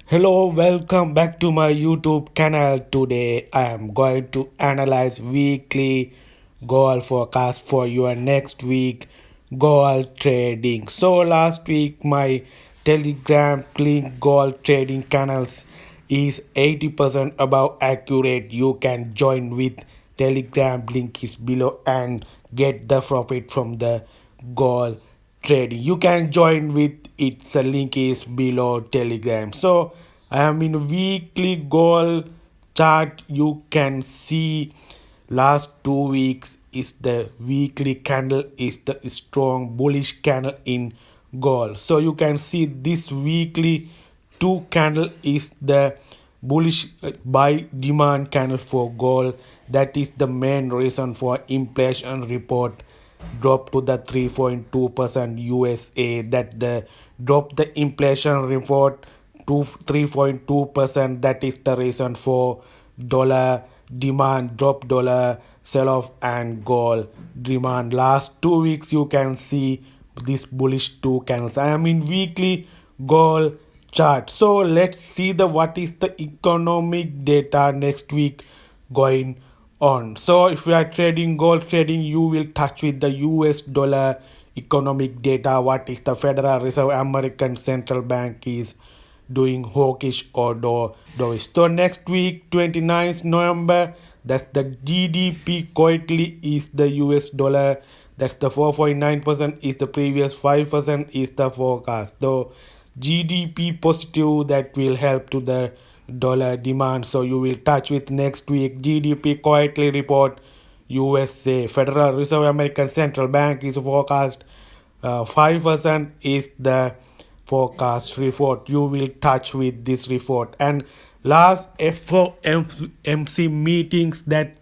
Hello, welcome back to my YouTube channel. Today I am going to analyze weekly goal forecast for your next week gold trading. So last week my Telegram link gold trading channels is 80% above accurate. You can join with Telegram link is below and get the profit from the gold trading. You can join with its link is below Telegram. So I am in weekly goal chart. You can see last 2 weeks is the weekly candle is the strong bullish candle in gold. So you can see this weekly two candle is the bullish buy demand candle for gold. That is the main reason for inflation report drop to the 3.2% USA. That the drop the inflation report to 3.2%. That is the reason for dollar demand drop, dollar sell off, and gold demand. Last 2 weeks you can see this bullish two candles. I am in weekly gold chart. So let's see the what is the economic data next week going on. So if you are trading gold trading, you will touch with the US dollar economic data. What is the Federal Reserve American Central Bank is doing hawkish or dovish. So next week 29th November, that's the GDP quietly is the US dollar. That's the 4.9% is the previous 5% is the forecast. So GDP positive, that will help to the dollar demand. So you will touch with next week GDP quietly report. USA Federal Reserve American Central Bank is forecast 5% is the forecast report. You will touch with this report. And last FOMC meetings that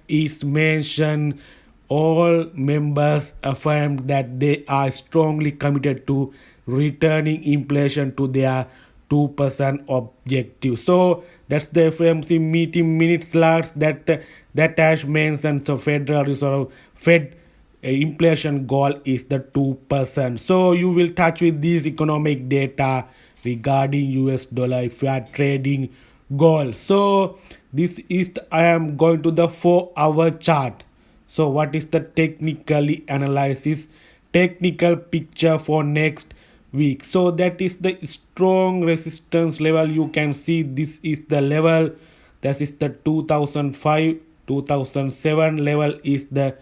is mentioned, all members affirmed that they are strongly committed to returning inflation to their 2% objective. So that's the FOMC meeting minutes last that has mentioned. So Federal Reserve Fed inflation goal is the 2%. So you will touch with these economic data regarding US dollar if you are trading gold. So this is I am going to the 4-hour chart. So what is the technically analysis technical picture for next week? So that is the strong resistance level. You can see this is the level, that is the 2005 2007 level is the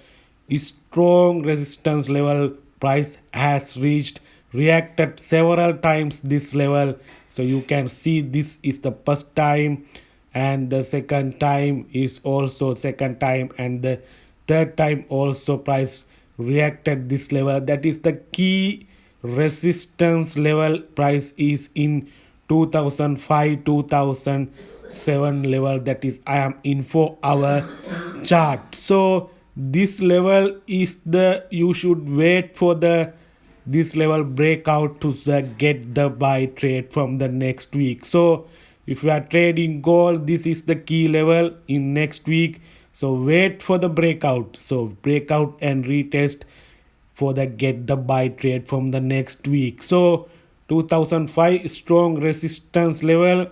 strong resistance level. Price has reached, reacted several times this level. So you can see this is the first time, and the second time is also second time, and the third time also price reacted this level. That is the key resistance level. Price is in 2005 2007 level. That is I am in 4-hour chart. So this level is the you should wait for the this level breakout to get the buy trade from the next week. So if you are trading gold, this is the key level in next week. So wait for the breakout. So breakout and retest for the get the buy trade from the next week. So 2005 strong resistance level.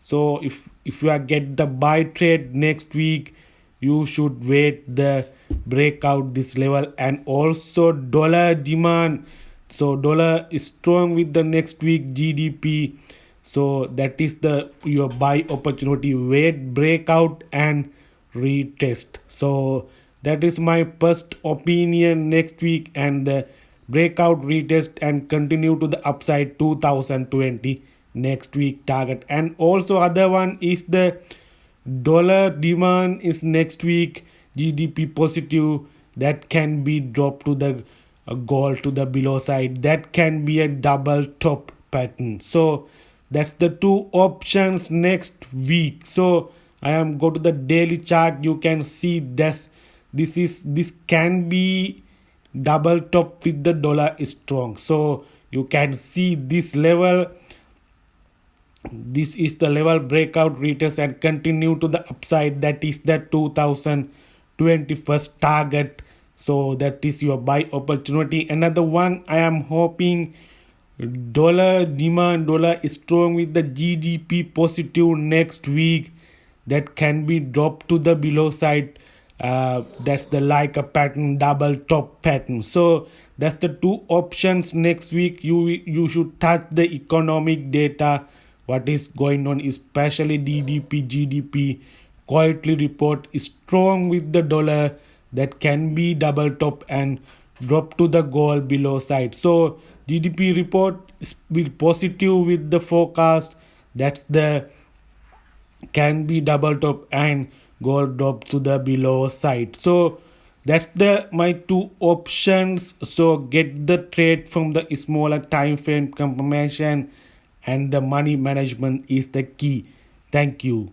So if you are get the buy trade next week, you should wait the breakout this level. And also dollar demand. So dollar is strong with the next week GDP. So that is the your buy opportunity. Wait breakout and retest. So that is my first opinion next week, and the breakout retest and continue to the upside 2020 next week target. And also other one is the dollar demand is next week GDP positive. That can be dropped to the gold to the below side. That can be a double top pattern. So that's the two options next week. So I am go to the daily chart. You can see this can be double top with the dollar is strong. So you can see this level. This is the level breakout retest and continue to the upside. That is the 2021 target. So that is your buy opportunity. Another one I am hoping Dollar demand, dollar is strong with the GDP positive next week. That can be dropped to the below side. That's the like a pattern, double top pattern. So that's the two options next week. You should touch the economic data, what is going on, especially DDP, GDP, quietly report is strong with the dollar, that can be double top and drop to the goal below side. So GDP report will positive with the forecast, that's the can be double top and gold drop to the below side. So that's the my two options. So get the trade from the smaller time frame confirmation, and the money management is the key. Thank you.